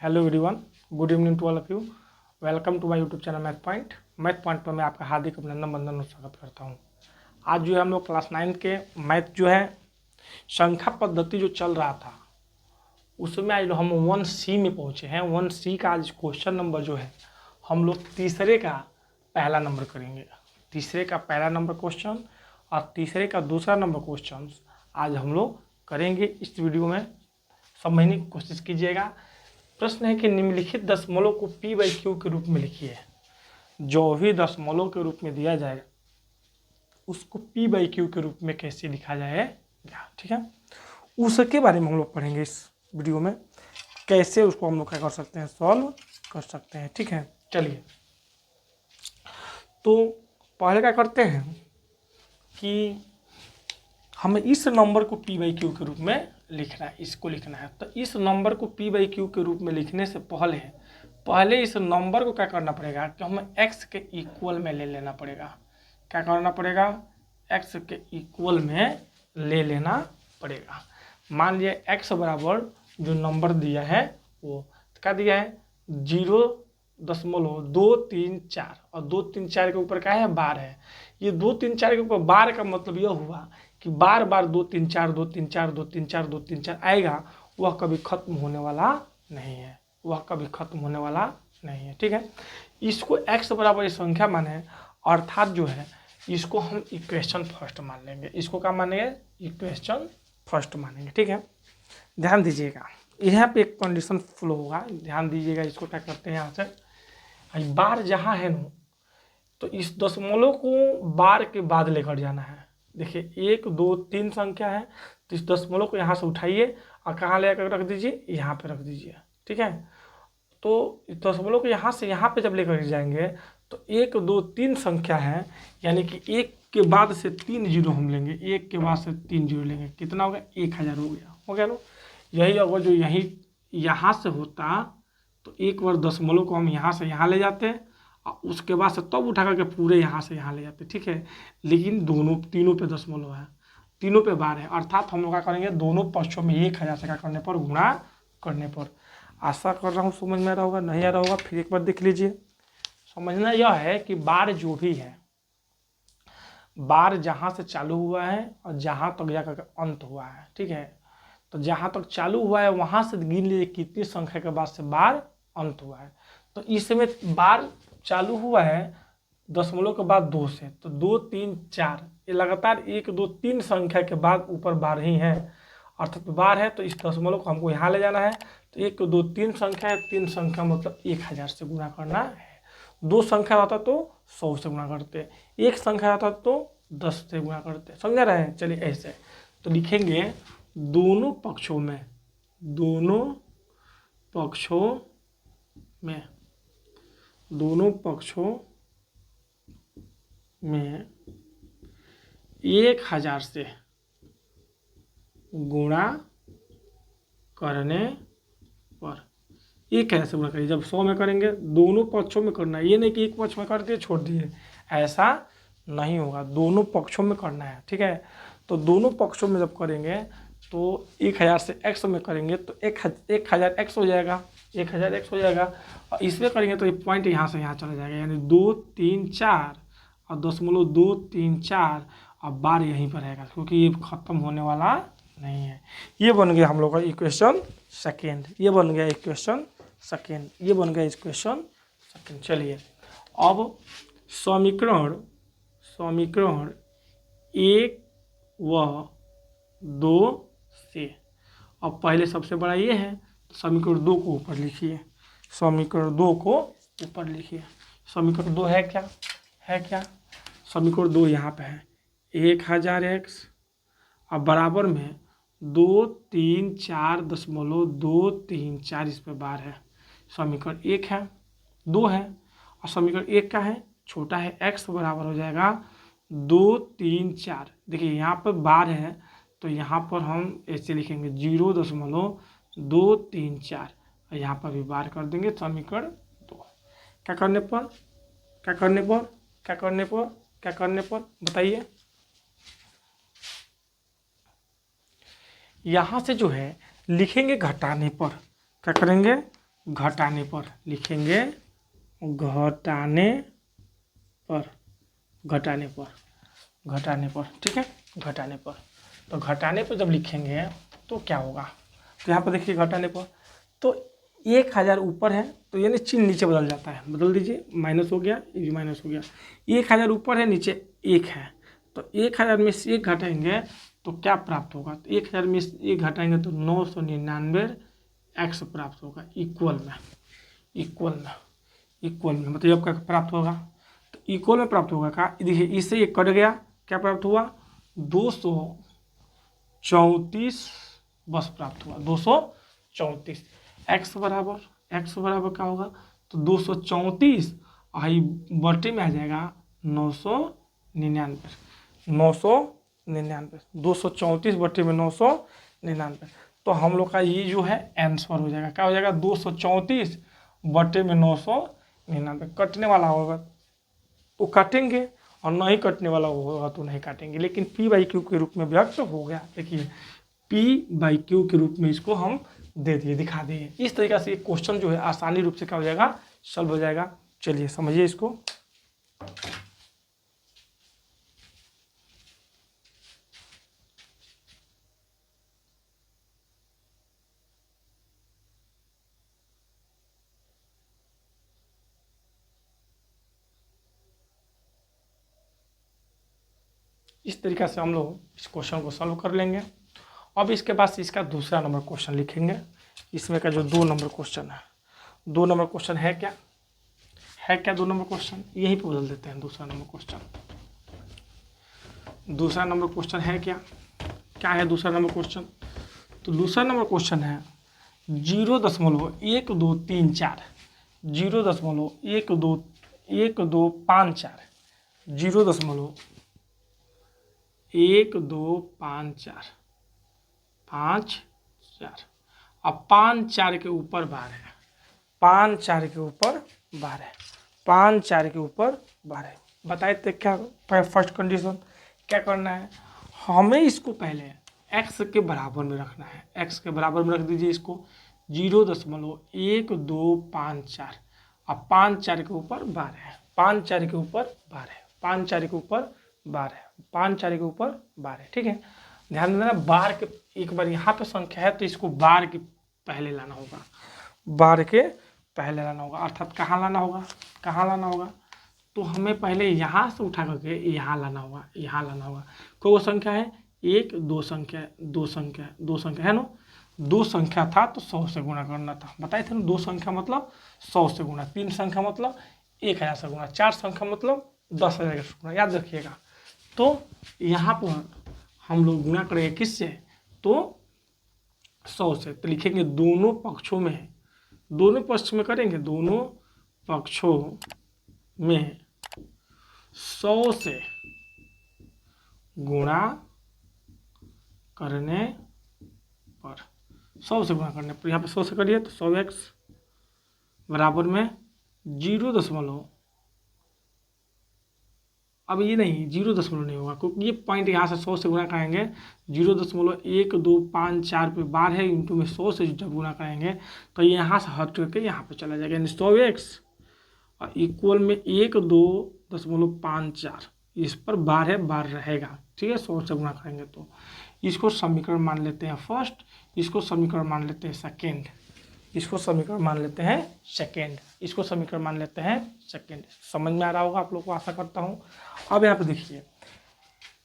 Hello everyone, good evening to all of you. Welcome to my YouTube channel math point. Math point पर मैं आपका हार्दिक अभिनंदन वंदन और स्वागत करता हूं। आज जो है हम लोग क्लास 9 के मैथ जो है संख्या पद्धति जो चल रहा था उसमें आज हम 1C में पहुंचे हैं। 1C का आज क्वेश्चन नंबर जो है हम लोग तीसरे का पहला नंबर करेंगे। तीसरे का पहला नंबर क्वेश्चन और तीसरे का दूसरा नंबर क्वेश्चन आज हम लोग करेंगे। इस वीडियो में समझने की कोशिश कीजिएगा। प्रश्न है कि निम्नलिखित दशमलव को p/q के रूप में लिखिए। जो भी दशमलव के रूप में दिया जाएगा उसको p/q के रूप में कैसे लिखा जाएगा, ठीक है। उसके बारे में हम लोग पढ़ेंगे इस वीडियो में, कैसे उसको हम लोग क्या कर सकते हैं, सॉल्व कर सकते हैं, ठीक है। चलिए, तो पहले क्या करते हैं कि हमें इस नंबर को p/q के रूप में लिखना है, इसको लिखना है। तो इस नंबर को p/q के रूप में लिखने से पहले इस नंबर को क्या करना पड़ेगा कि हमें x के इक्वल में ले लेना पड़ेगा। क्या करना पड़ेगा? x के इक्वल में ले लेना पड़ेगा। मान लिया x बराबर जो नंबर दिया है वो क्या दिया है, 0.234 और 234 के ऊपर क्या है, बार है। ये 234 के ऊपर बार का मतलब यह हुआ कि बार बार 234 234 234 234 आएगा, वह कभी खत्म होने वाला नहीं है, वह कभी खत्म होने वाला नहीं है, ठीक है। इसको x बराबर संख्या माने, अर्थात जो है इसको हम इक्वेशन फर्स्ट मान लेंगे। इसको क्या मानेंगे? इक्वेशन फर्स्ट मानेंगे, ठीक है। ध्यान दीजिएगा, यहाँ पे एक कंडीशन फ्लो होगा, ध्यान दीजिएगा। इसको क्या करते हैं, यहाँ से बार जहाँ है ना, तो इस दशमलव को बार के बाद लेकर जाना है। देखिए 1 2 3 संख्या है, तो इस दशमलव को यहाँ से उठाइए और कहाँ लेकर रख दीजिए, यहाँ पे रख दीजिए, ठीक है। तो इस दशमलव को यहाँ से यहाँ पे जब लेकर जाएंगे तो 1 2 3 संख्या है, यानी कि 1 के बाद से 3 जीरो हम लेंगे, 1 के बाद से 3 जीरो लेंगे, कितना हो गया, 1000 हो गया ना। यही अगर जो यही यहाँ से होता तो एक बार दशमलव को हम यहाँ से यहाँ ले जाते और उसके बाद से तब उठा करके पूरे यहाँ से यहाँ ले जाते, ठीक है। लेकिन तीनों पे दशमलव है, तीनों पे बार है, अर्थात हम लोग क्या करेंगे, दोनों पक्षों में 1000 से क्या करने पर, गुणा करने पर। आशा कर रहा हूँ समझ में आ रहा होगा, नहीं आ रहा होगा फिर एक बार देख लीजिए। समझना यह है कि बार जो भी है, बार जहाँ से चालू हुआ है और जहाँ तक जाकर अंत हुआ है, ठीक है। तो जहाँ तक चालू हुआ है वहाँ से गिन लीजिए कितनी संख्या के बाद से बार अंत हुआ है। तो इसमें बार चालू हुआ है दशमलव के बाद 2 से, तो 2 3 4 ये लगातार 1 2 3 संख्या के बाद ऊपर बार ही है, अर्थात बार है। तो इस दशमलव को हमको यहाँ ले जाना है, तो 1 2 3 संख्या है, 3 संख्या मतलब 1000 से गुणा करना है। 2 संख्या रहता तो 100 से गुणा करते, 1 संख्या रहता तो 10 से गुणा करते, समझ रहे हैं। चलिए ऐसे तो लिखेंगे, दोनों पक्षों में 1000 से गुणा करने पर, 1000 से गुणा करिए। जब 100 में करेंगे दोनों पक्षों में करना है, ये नहीं कि एक पक्ष में कर दिए छोड़ दिए, ऐसा नहीं होगा, दोनों पक्षों में करना है, ठीक है। तो दोनों पक्षों में जब करेंगे तो 1000 से x में करेंगे तो 1000 x हो जाएगा, 1000 x हो जाएगा, और इसमें करेंगे तो ये पॉइंट यहाँ से यहाँ चला जाएगा, यानी 2 3 4 और दशमलव 2 3 4 और बार यहीं पर रहेगा, क्योंकि ये खत्म होने वाला नहीं है। ये बन गया हम लोग का इक्वेशन सेकेंड, ये बन गया इक्वेशन सेकेंड, ये बन गया इक्वेशन सेकेंड। चलिए अब समीकरण 1 व 2 से, अब पहले सबसे बड़ा ये है, समीकरण 2 को ऊपर लिखिए, समीकरण 2 को ऊपर लिखिए। समीकरण 2 है क्या, समीकरण 2 यहाँ पे है 1000x और बराबर में 2 3 4 दशमलव 2 3 4 इस पे बार है। समीकरण 1 है, 2 है, और समीकरण 1 का है, छोटा है, x बराबर हो जाएगा 2 3 4। देखिए यहाँ पर बार है तो यहाँ पर हम ऐसे लिखेंगे 0.234 और यहाँ पर भी बार कर देंगे। समीकरण 2 क्या करने पर बताइए, यहाँ से जो है लिखेंगे घटाने पर, क्या करेंगे, घटाने पर लिखेंगे, घटाने पर, घटाने पर, घटाने पर, ठीक है, घटाने पर। तो घटाने पर जब लिखेंगे तो क्या होगा, तो यहाँ पर देखिए घटाने पर तो 1000 ऊपर है तो यानी चिन्ह नीचे बदल जाता है, बदल दीजिए, माइनस हो गया, ये भी माइनस हो गया। 1000 ऊपर है, नीचे 1 है, तो 1000 में से 1 घटाएंगे तो क्या प्राप्त होगा, तो 1000 में से 1 घटाएंगे तो 999 एक्स प्राप्त होगा, इक्वल में, इक्वल में, इक्वल में मतलब अब क्या प्राप्त होगा, तो इक्वल में प्राप्त होगा का, देखिए इससे ये कट गया, क्या प्राप्त हुआ, 234 बस प्राप्त हुआ, 234। एक्स बराबर, एक्स बराबर क्या होगा, तो 234 और ये बटे में आ जाएगा 999, 999, 234 बटे में 999। तो हम लोग का ये जो है आंसर हो जाएगा, क्या हो जाएगा, 234 बटे में 999। कटने वाला होगा तो काटेंगे और नहीं कटने वाला होगा तो नहीं काटेंगे, लेकिन पी बाई क्यू के रूप में व्यक्त हो गया। देखिए पी बाई क्यू के रूप में इसको हम दे दिए, दिखा दिए। इस तरीके से एक क्वेश्चन जो है आसानी रूप से क्या हो जाएगा, सॉल्व हो जाएगा। चलिए समझिए इसको। इस तरीके से हम लोग इस क्वेश्चन को सॉल्व कर लेंगे। अब इसके बाद इसका दूसरा नंबर क्वेश्चन लिखेंगे। इसमें का जो 2 नंबर क्वेश्चन है, 2 नंबर क्वेश्चन है क्या, है क्या 2 नंबर क्वेश्चन, यहीं पे बदल देते हैं। दूसरा नंबर क्वेश्चन, दूसरा नंबर क्वेश्चन है क्या, क्या है दूसरा नंबर क्वेश्चन, तो दूसरा नंबर क्वेश्चन है 0.1234, 0.1254, 0.1254, 5 4, अब 5 4 के ऊपर बार है, 5 4 के ऊपर बार है, 5 4 के ऊपर बार है। बताए तो क्या फर्स्ट कंडीशन क्या करना है, हमें इसको पहले x के बराबर में रखना है, x के बराबर में रख दीजिए इसको 0.1254, अब 5 4 के ऊपर बार है, 5 4 के ऊपर बार है, 5 4 के ऊपर बार है, 5 4 के ऊपर बार है, ठीक है। ध्यान देना बार के, एक बार यहाँ पे संख्या है तो इसको बार के पहले लाना होगा, बार के पहले लाना होगा, अर्थात कहाँ लाना होगा, कहाँ लाना होगा, तो हमें पहले यहाँ से उठा करके यहाँ लाना होगा, यहाँ लाना होगा। कोई वो संख्या है, 1 2 संख्या, 2 संख्या, 2 संख्या है ना, 2 संख्या था तो 100 से गुणा करना था, बताए थे ना, 2 संख्या मतलब 100 से गुणा, 3 संख्या मतलब 1000 से गुणा, 4 संख्या मतलब 10,000 से गुणा, याद रखिएगा। तो यहाँ पर हम लोग गुणा करेंगे किससे, तो 100 से, तो लिखेंगे दोनों पक्षों में, दोनों पक्ष में करेंगे, दोनों पक्षों में 100 से गुणा करने पर, 100 से गुणा करने पर, यहाँ पे 100 से करिए तो 100x बराबर में 0. अब ये नहीं 0 नहीं होगा क्योंकि ये पॉइंट यहाँ से 100 से गुणा करेंगे, 0.1254 पे बार है, इंटू में 100 से जब गुणा करेंगे तो ये यहाँ से हट करके यहाँ पे चला जाएगा, यानी 100x और इक्वल में 1.254, इस पर बार है, बार रहेगा, ठीक है। 100 से गुणा करेंगे तो इसको समीकरण मान लेते हैं फर्स्ट, इसको समीकरण मान लेते हैं सेकेंड, इसको समीकरण मान लेते हैं सेकेंड, इसको समीकरण मान लेते हैं सेकेंड। समझ में आ रहा होगा आप लोग को, आशा करता हूँ। अब यहाँ पे देखिए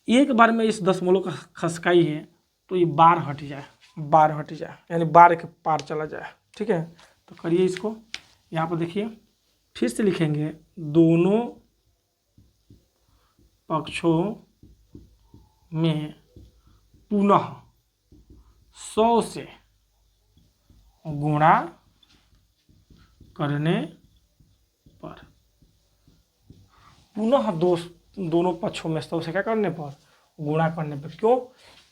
एक बार में इस दशमलव का खसकाई है तो ये बार हट जाए, बार हट जाए, यानी बार के पार चला जाए, ठीक है। तो करिए इसको, यहाँ पर देखिए फिर से लिखेंगे दोनों पक्षों में पुनः 100 से गुणा करने पर, पुनः दोनों पक्षों में 100 से क्या करने पर, गुणा करने पर। क्यों,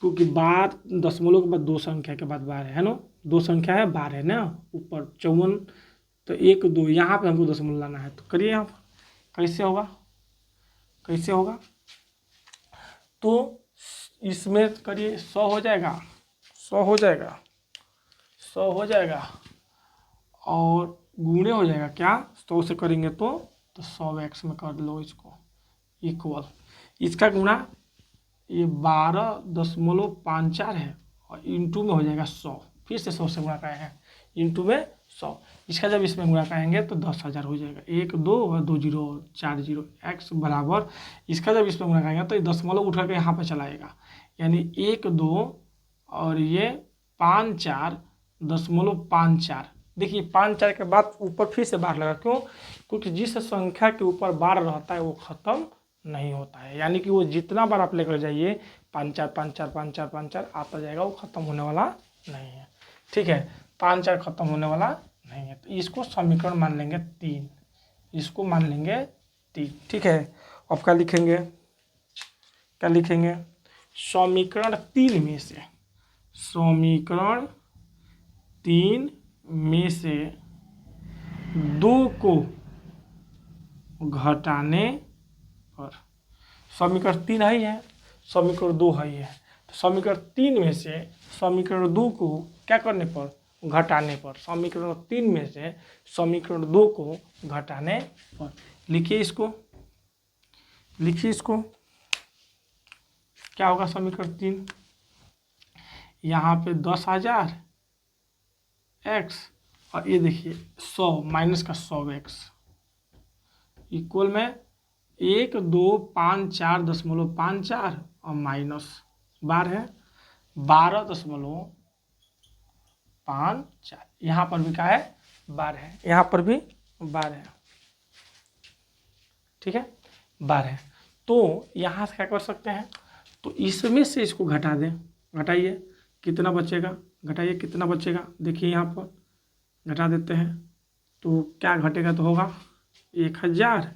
क्योंकि बार दशमलव के बाद 2 संख्या के बाद बार है ना, 2 संख्या है, बार है ना, ऊपर 54, तो 1 2 यहाँ पे हमको दशमलव लाना है, तो करिए यहाँ पर कैसे होगा, कैसे होगा, तो इसमें करिए 100 हो जाएगा, 100 हो जाएगा, 100 हो जाएगा, और गुणे हो जाएगा क्या, 100 से करेंगे तो 100x में कर लो इसको, इक्वल इसका गुणा ये 12.54 है और इंटू में हो जाएगा 100, फिर से 100 से गुणा कराए हैं, इंटू में 100, इसका जब इसमें गुणा कराएंगे तो 10,000 हो जाएगा, 1 2 और 2 जीरो 4 जीरो, x बराबर इसका जब इसमें गुणा कराएंगे तो ये दशमलव उठा के यहाँ पर चलाएगा, यानी 1 2 और ये 5 4 दशमलव 5 4। देखिए 5 4 के बाद ऊपर फिर से बार लगा, क्यों, क्योंकि जिस संख्या के ऊपर बार रहता है वो खत्म नहीं होता है, यानी कि वो जितना बार आप लेकर जाइए 5 4 5 4 5 4 5 4 आता जाएगा, वो खत्म होने वाला नहीं है। ठीक है, 5 4 खत्म होने वाला नहीं है, तो इसको समीकरण मान लेंगे 3, इसको मान लेंगे 3। ठीक है, अब क्या लिखेंगे, क्या लिखेंगे, समीकरण 3 में से, समीकरण 3 में से 2 को घटाने पर, समीकरण 3 है ही है, समीकरण 2 है ही है, तो समीकरण 3 में से समीकरण 2 को क्या करने पर, घटाने पर, समीकरण 3 में से समीकरण 2 को घटाने पर, लिखिए इसको, लिखिए इसको, क्या होगा समीकरण 3, यहाँ पे 10,000 x और ये देखिए 100 माइनस का 100x इक्वल में 1 2 5 4 दशमलव 5 4 और माइनस बार है 12.54, यहाँ पर भी क्या है, बार है, यहाँ पर भी बार है। ठीक है, बार है, तो यहाँ से क्या कर सकते हैं, तो इसमें से इसको घटा दें, घटाइए कितना बचेगा, घटाइए कितना बचेगा, देखिए यहाँ पर घटा देते हैं तो क्या घटेगा, तो होगा 1000,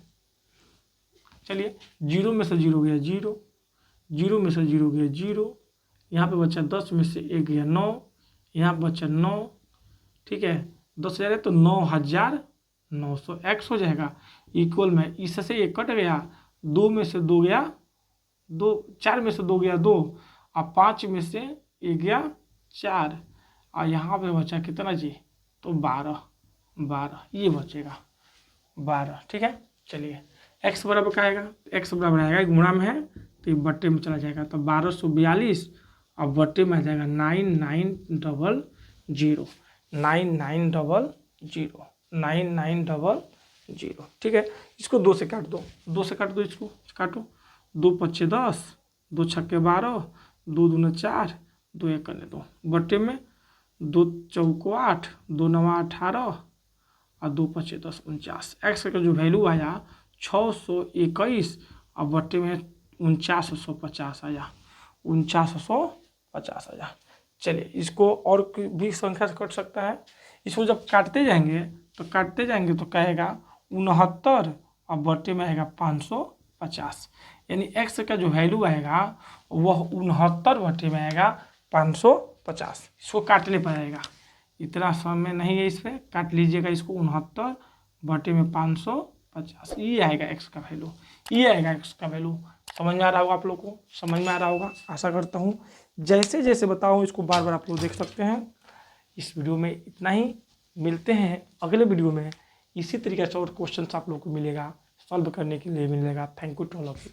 चलिए 0 में से 0 गया 0, 0 में से 0 गया 0, यहाँ पे बचा 10 में से 1 गया 9, यहाँ पे बचा 9। ठीक है, 10,000 है तो 9,900 x हो जाएगा, इक्वल में इससे ये कट गया, 2 में से 2 गया 2, 4 में से 2 गया 2 और 5 में से 1 गया 4 और यहाँ पे बचा कितना जी, तो 12 ये बचेगा 12। ठीक है, चलिए x बराबर क्या आएगा, x बराबर आएगा, गुणा में है तो ये बट्टे में चला जाएगा, तो 1242 और बट्टे में आ जाएगा 9900। ठीक है, इसको 2 से काट दो, 2 से काट दो, इसको काटो, 2 5 10, 2 6 12, 2 दूना 4, 2 1 करने दो, बट्टे में 2 4 8, 2 9 18 और 2 5 10 49, एक्स का जो वैल्यू आया 621 और बट्टे में 4950 आया, 4950 आया। चलिए इसको और भी संख्या से कट सकता है, इसको जब काटते जाएंगे तो कहेगा 69 और बट्टे में आएगा 550, यानी एक्स का जो वैल्यू आएगा वह 69 बट्टे में आएगा 550। इसको काटने पर आएगा, इतना समय नहीं है इस पर, काट लीजिएगा इसको, 69 बटे में 550, ये आएगा एक्स का वैल्यू, ये आएगा एक्स का वैल्यू। समझ में आ रहा होगा आप लोग को, समझ में आ रहा होगा आशा करता हूँ। जैसे जैसे बताऊँ इसको बार बार आप लोग देख सकते हैं। इस वीडियो में इतना ही, मिलते हैं अगले वीडियो में। इसी तरीके से और क्वेश्चन आप लोग को मिलेगा, सॉल्व करने के लिए मिलेगा। Thank you to all of you.